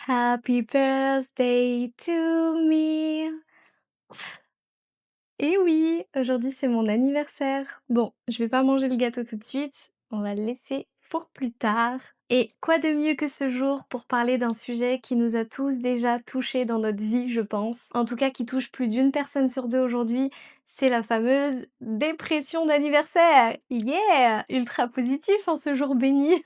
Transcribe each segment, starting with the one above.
Happy birthday to me. Et oui, aujourd'hui c'est mon anniversaire. Bon, je vais pas manger le gâteau tout de suite, on va le laisser pour plus tard. Et quoi de mieux que ce jour pour parler d'un sujet qui nous a tous déjà touchés dans notre vie, je pense. En tout cas, qui touche plus d'une personne sur deux aujourd'hui, c'est la fameuse dépression d'anniversaire. Yeah! Ultra positif en ce jour béni.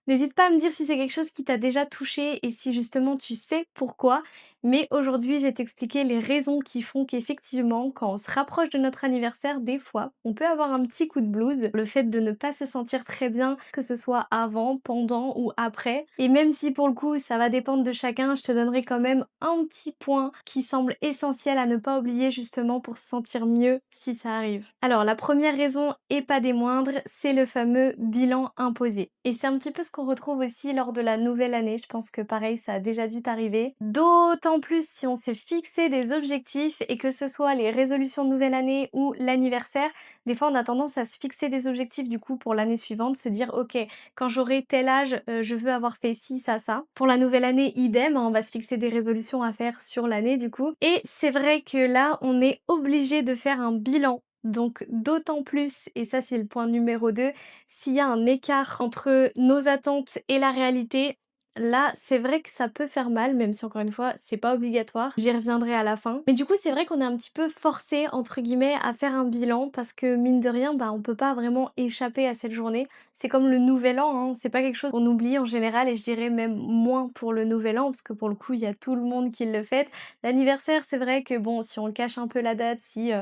N'hésite pas à me dire si c'est quelque chose qui t'a déjà touché et si justement tu sais pourquoi. Mais aujourd'hui, je vais t'expliquer les raisons qui font qu'effectivement, quand on se rapproche de notre anniversaire, des fois, on peut avoir un petit coup de blues. Le fait de ne pas se sentir très bien, que ce soit avant, pendant ou après. Et même si pour le coup, ça va dépendre de chacun, je te donnerai quand même un petit point qui semble essentiel à ne pas oublier justement pour se sentir mieux si ça arrive. Alors, la première raison, et pas des moindres, c'est le fameux bilan imposé. Et c'est un petit peu ce qu'on retrouve aussi lors de la nouvelle année. Je pense que pareil, ça a déjà dû t'arriver. D'autant plus si on s'est fixé des objectifs et que ce soit les résolutions de nouvelle année ou l'anniversaire, des fois on a tendance à se fixer des objectifs du coup pour l'année suivante, se dire ok, quand j'aurai tel âge, je veux avoir fait ci, ça. Pour la nouvelle année, idem, hein, on va se fixer des résolutions à faire sur l'année du coup. Et c'est vrai que là, on est obligé de faire un bilan. Donc d'autant plus, et ça c'est le point numéro 2, s'il y a un écart entre nos attentes et la réalité, là, c'est vrai que ça peut faire mal, même si encore une fois, c'est pas obligatoire. J'y reviendrai à la fin. Mais du coup, c'est vrai qu'on est un petit peu forcé, entre guillemets, à faire un bilan parce que mine de rien, bah, on peut pas vraiment échapper à cette journée. C'est comme le nouvel an, hein, c'est pas quelque chose qu'on oublie en général et je dirais même moins pour le nouvel an parce que pour le coup, il y a tout le monde qui le fête. L'anniversaire, c'est vrai que bon, si on cache un peu la date, si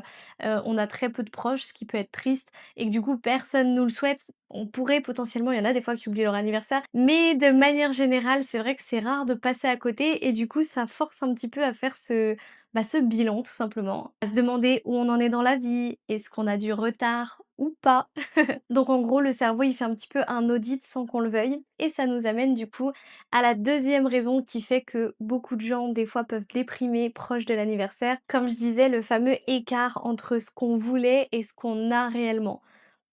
on a très peu de proches, ce qui peut être triste, et que du coup personne nous le souhaite, on pourrait potentiellement, il y en a des fois qui oublient leur anniversaire, mais de manière générale, c'est vrai que c'est rare de passer à côté et du coup ça force un petit peu à faire ce bilan tout simplement. À se demander où on en est dans la vie, est-ce qu'on a du retard ou pas. Donc en gros, le cerveau, il fait un petit peu un audit sans qu'on le veuille et ça nous amène du coup à la deuxième raison qui fait que beaucoup de gens, des fois, peuvent déprimer proche de l'anniversaire. Comme je disais, le fameux écart entre ce qu'on voulait et ce qu'on a réellement.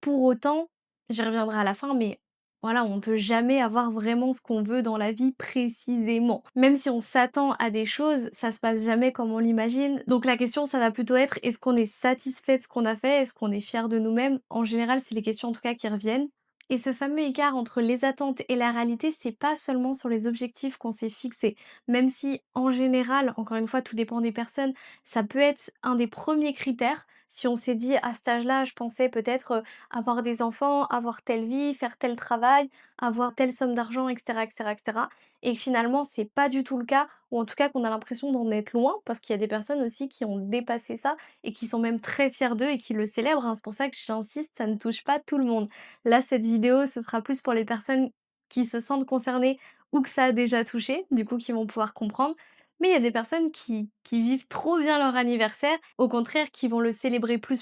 Pour autant, j'y reviendrai à la fin, mais voilà, on peut jamais avoir vraiment ce qu'on veut dans la vie précisément. Même si on s'attend à des choses, ça se passe jamais comme on l'imagine. Donc la question, ça va plutôt être est-ce qu'on est satisfait de ce qu'on a fait? Est-ce qu'on est fier de nous-mêmes? En général, c'est les questions en tout cas qui reviennent. Et ce fameux écart entre les attentes et la réalité, c'est pas seulement sur les objectifs qu'on s'est fixés. Même si, en général, encore une fois, tout dépend des personnes, ça peut être un des premiers critères. Si on s'est dit à cet âge-là, je pensais peut-être avoir des enfants, avoir telle vie, faire tel travail, avoir telle somme d'argent, etc., etc., etc. Et que finalement, c'est pas du tout le cas, ou en tout cas qu'on a l'impression d'en être loin, parce qu'il y a des personnes aussi qui ont dépassé ça et qui sont même très fiers d'eux et qui le célèbrent, hein. C'est pour ça que j'insiste, ça ne touche pas tout le monde. Là, cette vidéo, ce sera plus pour les personnes qui se sentent concernées ou que ça a déjà touché, du coup, qui vont pouvoir comprendre. Mais il y a des personnes qui vivent trop bien leur anniversaire, au contraire, qui vont le célébrer plus,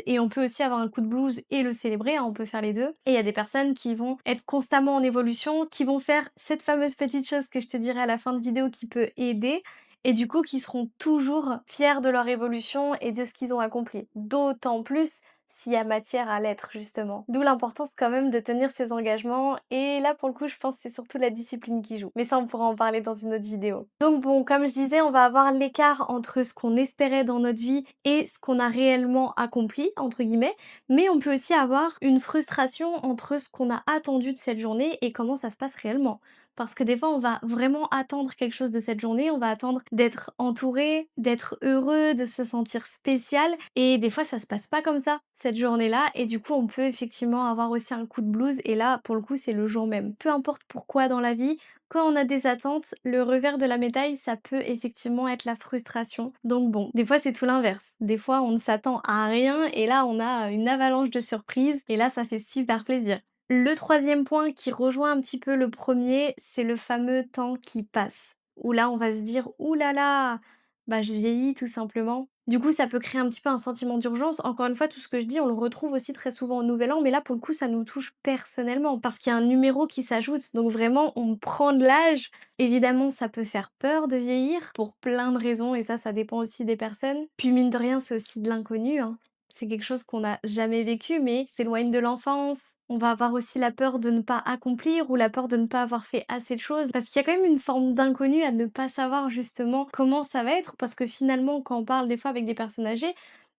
et on peut aussi avoir un coup de blues et le célébrer, hein, on peut faire les 2. Et il y a des personnes qui vont être constamment en évolution, qui vont faire cette fameuse petite chose que je te dirai à la fin de vidéo qui peut aider, et du coup qui seront toujours fiers de leur évolution et de ce qu'ils ont accompli. D'autant plus s'il y a matière à l'être justement. D'où l'importance quand même de tenir ses engagements et là pour le coup je pense que c'est surtout la discipline qui joue. Mais ça on pourra en parler dans une autre vidéo. Donc bon, comme je disais, on va avoir l'écart entre ce qu'on espérait dans notre vie et ce qu'on a réellement accompli entre guillemets, mais on peut aussi avoir une frustration entre ce qu'on a attendu de cette journée et comment ça se passe réellement. Parce que des fois, on va vraiment attendre quelque chose de cette journée, on va attendre d'être entouré, d'être heureux, de se sentir spécial. Et des fois, ça se passe pas comme ça, cette journée-là. Et du coup, on peut effectivement avoir aussi un coup de blues. Et là, pour le coup, c'est le jour même. Peu importe pourquoi dans la vie, quand on a des attentes, le revers de la médaille, ça peut effectivement être la frustration. Donc bon, des fois c'est tout l'inverse. Des fois on ne s'attend à rien et là on a une avalanche de surprises et là ça fait super plaisir. Le troisième point qui rejoint un petit peu le premier, c'est le fameux temps qui passe. Où là, on va se dire: «Ouh là là, bah, je vieillis tout simplement». Du coup, ça peut créer un petit peu un sentiment d'urgence. Encore une fois, tout ce que je dis, on le retrouve aussi très souvent au nouvel an, mais là, pour le coup, ça nous touche personnellement parce qu'il y a un numéro qui s'ajoute. Donc vraiment, on prend de l'âge. Évidemment, ça peut faire peur de vieillir pour plein de raisons et ça dépend aussi des personnes. Puis mine de rien, c'est aussi de l'inconnu, hein. c'est quelque chose qu'on n'a jamais vécu, mais s'éloigne de l'enfance. On va avoir aussi la peur de ne pas accomplir ou la peur de ne pas avoir fait assez de choses. Parce qu'il y a quand même une forme d'inconnu à ne pas savoir justement comment ça va être. Parce que finalement, quand on parle des fois avec des personnes âgées,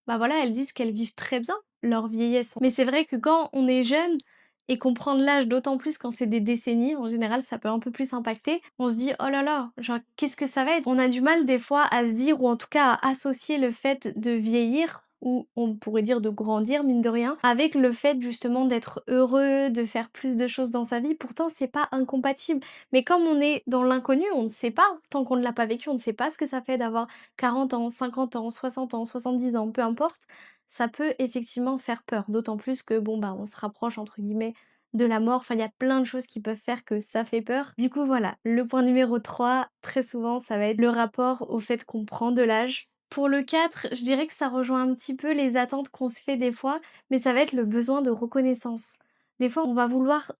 bah voilà, elles disent qu'elles vivent très bien leur vieillesse. Mais c'est vrai que quand on est jeune et qu'on prend de l'âge, d'autant plus quand c'est des décennies, en général, ça peut un peu plus impacter. On se dit: «Oh là là, genre qu'est-ce que ça va être?» On a du mal des fois à se dire ou en tout cas à associer le fait de vieillir ou on pourrait dire de grandir mine de rien, avec le fait justement d'être heureux, de faire plus de choses dans sa vie. Pourtant c'est pas incompatible, mais comme on est dans l'inconnu, on ne sait pas, tant qu'on ne l'a pas vécu, on ne sait pas ce que ça fait d'avoir 40 ans, 50 ans, 60 ans, 70 ans, peu importe. Ça peut effectivement faire peur, d'autant plus que bon, bah, on se rapproche entre guillemets de la mort. Enfin, il y a plein de choses qui peuvent faire que ça fait peur. Du coup, voilà, le point numéro 3 très souvent, ça va être le rapport au fait qu'on prend de l'âge. Pour le 4 je dirais que ça rejoint un petit peu les attentes qu'on se fait des fois, mais ça va être le besoin de reconnaissance. Des fois, on va vouloir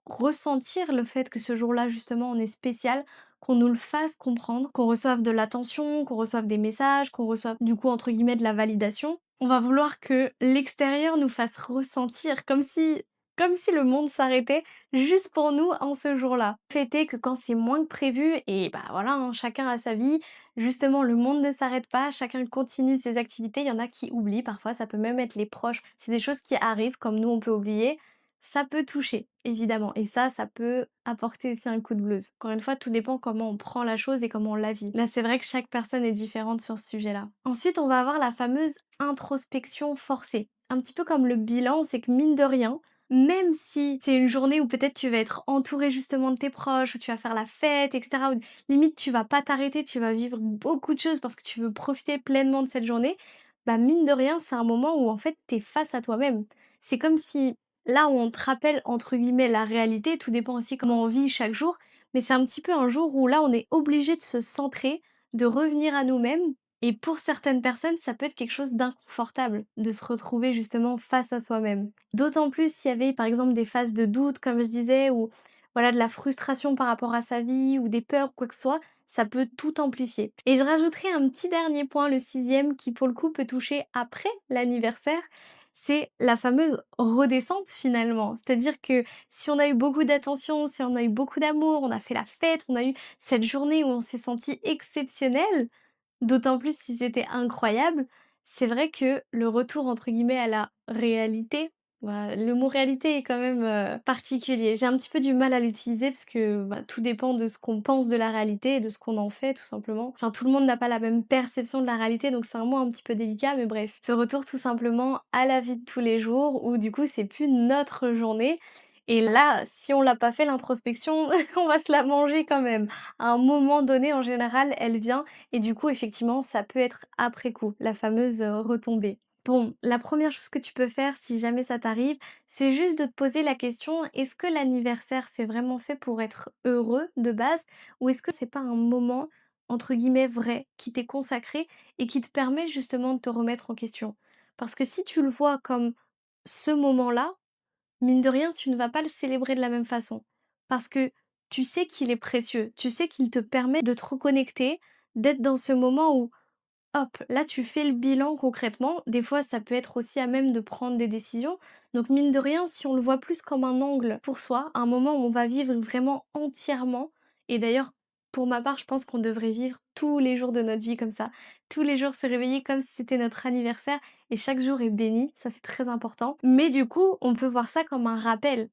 ressentir le fait que ce jour-là, justement, on est spécial, qu'on nous le fasse comprendre, qu'on reçoive de l'attention, qu'on reçoive des messages, qu'on reçoive, du coup, entre guillemets, de la validation. On va vouloir que l'extérieur nous fasse ressentir comme si le monde s'arrêtait juste pour nous en ce jour-là. Le fait est que quand c'est moins que prévu et bah, voilà, hein, chacun a sa vie, justement le monde ne s'arrête pas, chacun continue ses activités, il y en a qui oublient parfois, ça peut même être les proches. C'est des choses qui arrivent comme nous on peut oublier. Ça peut toucher, évidemment et ça peut apporter aussi un coup de blues. Encore une fois, tout dépend comment on prend la chose et comment on la vit. Là, c'est vrai que chaque personne est différente sur ce sujet-là. Ensuite, on va avoir la fameuse introspection forcée. Un petit peu comme le bilan, c'est que mine de rien, même si c'est une journée où peut-être tu vas être entouré justement de tes proches, où tu vas faire la fête, et cetera, où limite tu vas pas t'arrêter, tu vas vivre beaucoup de choses parce que tu veux profiter pleinement de cette journée, bah, mine de rien, c'est un moment où en fait tu es face à toi-même. C'est comme si là où on te rappelle entre guillemets «la réalité», tout dépend aussi comment on vit chaque jour, mais c'est un petit peu un jour où là on est obligé de se centrer, de revenir à nous-mêmes et pour certaines personnes, ça peut être quelque chose d'inconfortable de se retrouver justement face à soi-même. D'autant plus s'il y avait par exemple des phases de doute, comme je disais, ou voilà, de la frustration par rapport à sa vie, ou des peurs, ou quoi que ce soit, ça peut tout amplifier. Et je rajouterai un petit dernier point, le sixième, qui pour le coup peut toucher après l'anniversaire, c'est la fameuse redescente finalement. C'est-à-dire que si on a eu beaucoup d'attention, si on a eu beaucoup d'amour, on a fait la fête, on a eu cette journée où on s'est senti exceptionnel, d'autant plus si c'était incroyable, c'est vrai que le retour entre guillemets «à la réalité», bah, le mot réalité est quand même, particulier. J'ai un petit peu du mal à l'utiliser parce que, bah, tout dépend de ce qu'on pense de la réalité et de ce qu'on en fait tout simplement. Enfin, tout le monde n'a pas la même perception de la réalité, donc c'est un mot un petit peu délicat, mais bref. Ce retour tout simplement à la vie de tous les jours où du coup c'est plus notre journée et là, si on l'a pas fait l'introspection, on va se la manger quand même. À un moment donné, en général, elle vient et du coup, effectivement, ça peut être après coup, la fameuse, retombée. Bon, la première chose que tu peux faire si jamais ça t'arrive, c'est juste de te poser la question: «Est-ce que l'anniversaire, c'est vraiment fait pour être heureux de base? Ou est-ce que c'est pas un moment, entre guillemets, "vrai" qui t'est consacré et qui te permet justement de te remettre en question?» Parce que si tu le vois comme ce moment-là, mine de rien, tu ne vas pas le célébrer de la même façon. Parce que tu sais qu'il est précieux, tu sais qu'il te permet de te reconnecter, d'être dans ce moment où hop, là tu fais le bilan concrètement. Des fois, ça peut être aussi à même de prendre des décisions. Donc mine de rien, si on le voit plus comme un angle pour soi, un moment où on va vivre vraiment entièrement, et d'ailleurs, pour ma part, je pense qu'on devrait vivre tous les jours de notre vie comme ça. Tous les jours se réveiller comme si c'était notre anniversaire et chaque jour est béni, ça c'est très important. Mais du coup, on peut voir ça comme un rappel.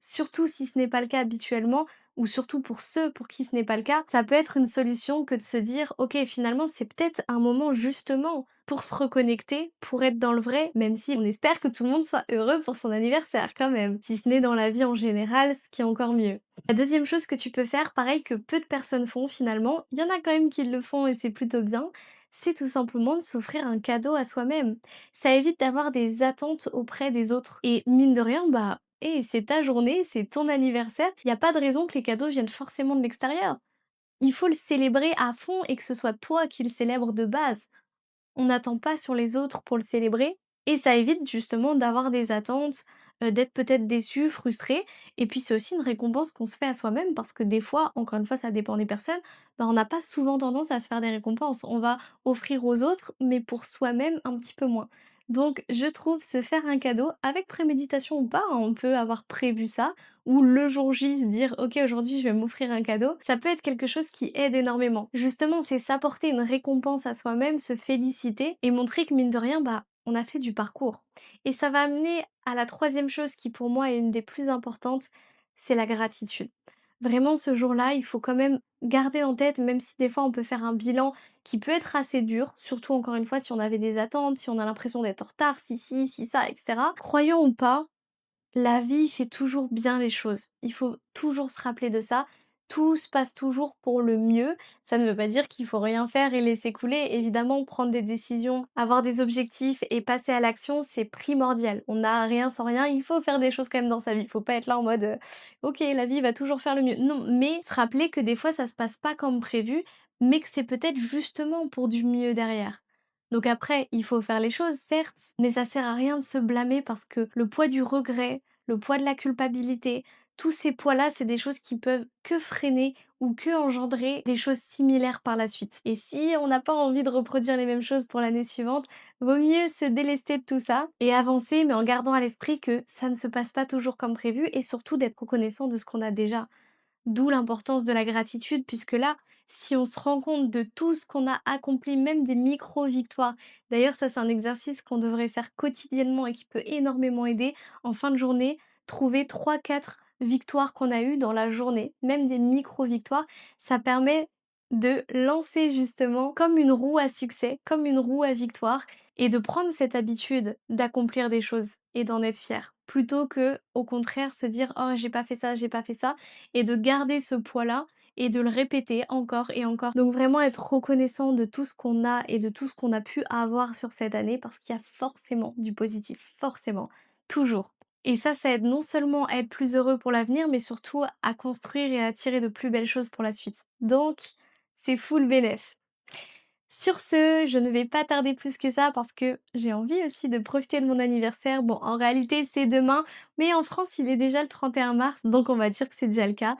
Surtout si ce n'est pas le cas habituellement, ou surtout pour ceux pour qui ce n'est pas le cas, ça peut être une solution que de se dire: «OK, finalement, c'est peut-être un moment justement pour se reconnecter, pour être dans le vrai», même si on espère que tout le monde soit heureux pour son anniversaire quand même. Si ce n'est dans la vie en général, ce qui est encore mieux. La deuxième chose que tu peux faire, pareil que peu de personnes font finalement, il y en a quand même qui le font et c'est plutôt bien, c'est tout simplement de s'offrir un cadeau à soi-même. Ça évite d'avoir des attentes auprès des autres et mine de rien, bah, c'est ta journée, c'est ton anniversaire, il y a pas de raison que les cadeaux viennent forcément de l'extérieur. Il faut le célébrer à fond et que ce soit toi qui le célèbres de base. On n'attend pas sur les autres pour le célébrer et ça évite justement d'avoir des attentes, d'être peut-être déçu, frustré et puis c'est aussi une récompense qu'on se fait à soi-même parce que des fois, encore une fois, ça dépend des personnes, bah, on n'a pas souvent tendance à se faire des récompenses. On va offrir aux autres, mais pour soi-même un petit peu moins. Donc je trouve se faire un cadeau, avec préméditation ou pas, hein, on peut avoir prévu ça, ou le jour J se dire: «OK, aujourd'hui je vais m'offrir un cadeau», ça peut être quelque chose qui aide énormément. Justement, c'est s'apporter une récompense à soi-même, se féliciter et montrer que mine de rien, bah, on a fait du parcours. Et ça va amener à la troisième chose qui pour moi est une des plus importantes, c'est la gratitude. Vraiment ce jour-là, il faut quand même garder en tête, même si des fois on peut faire un bilan qui peut être assez dur, surtout encore une fois si on avait des attentes, si on a l'impression d'être en retard, si ci, si ça, et cetera. Croyant ou pas, la vie fait toujours bien les choses. Il faut toujours se rappeler de ça. Tout se passe toujours pour le mieux. Ça ne veut pas dire qu'il faut rien faire et laisser couler. Évidemment, prendre des décisions, avoir des objectifs et passer à l'action, c'est primordial. On n'a rien sans rien. Il faut faire des choses quand même dans sa vie. Il faut pas être là en mode OK, la vie va toujours faire le mieux. Non, mais se rappeler que des fois, ça se passe pas comme prévu, mais que c'est peut-être justement pour du mieux derrière. Donc après, il faut faire les choses, certes, mais ça sert à rien de se blâmer parce que le poids du regret, le poids de la culpabilité, tous ces poids-là, c'est des choses qui peuvent que freiner ou que engendrer des choses similaires par la suite. Et si on n'a pas envie de reproduire les mêmes choses pour l'année suivante, vaut mieux se délester de tout ça et avancer, mais en gardant à l'esprit que ça ne se passe pas toujours comme prévu et surtout d'être reconnaissant de ce qu'on a déjà. D'où l'importance de la gratitude, puisque là, si on se rend compte de tout ce qu'on a accompli, même des micro-victoires. D'ailleurs, ça, c'est un exercice qu'on devrait faire quotidiennement et qui peut énormément aider. En fin de journée, trouver trois, quatre victoires qu'on a eues dans la journée, même des micro-victoires. Ça permet de lancer justement comme une roue à succès, comme une roue à victoire, et de prendre cette habitude d'accomplir des choses et d'en être fier. Plutôt que, au contraire, se dire: «Oh, j'ai pas fait ça, j'ai pas fait ça», et de garder ce poids-là et de le répéter encore et encore. Donc vraiment être reconnaissant de tout ce qu'on a et de tout ce qu'on a pu avoir sur cette année parce qu'il y a forcément du positif, forcément, toujours. Et ça aide non seulement à être plus heureux pour l'avenir, mais surtout à construire et à attirer de plus belles choses pour la suite. Donc, c'est full bénef. Sur ce, je ne vais pas tarder plus que ça parce que j'ai envie aussi de profiter de mon anniversaire. Bon, en réalité, c'est demain, mais en France, il est déjà le 31 mars, donc on va dire que c'est déjà le cas.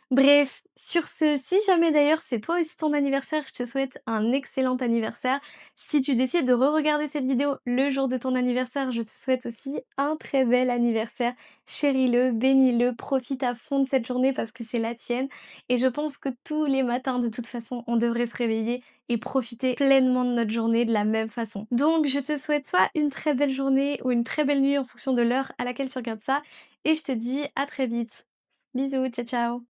Bref, sur ce, si jamais d'ailleurs c'est toi aussi ton anniversaire, je te souhaite un excellent anniversaire. Si tu décides de re-regarder cette vidéo le jour de ton anniversaire, je te souhaite aussi un très bel anniversaire. Chéris-le, bénis-le, profite à fond de cette journée parce que c'est la tienne. Et je pense que tous les matins, de toute façon, on devrait se réveiller et profiter pleinement de notre journée de la même façon. Donc, je te souhaite soit une très belle journée ou une très belle nuit en fonction de l'heure à laquelle tu regardes ça. Et je te dis à très vite. Bisous, ciao ciao.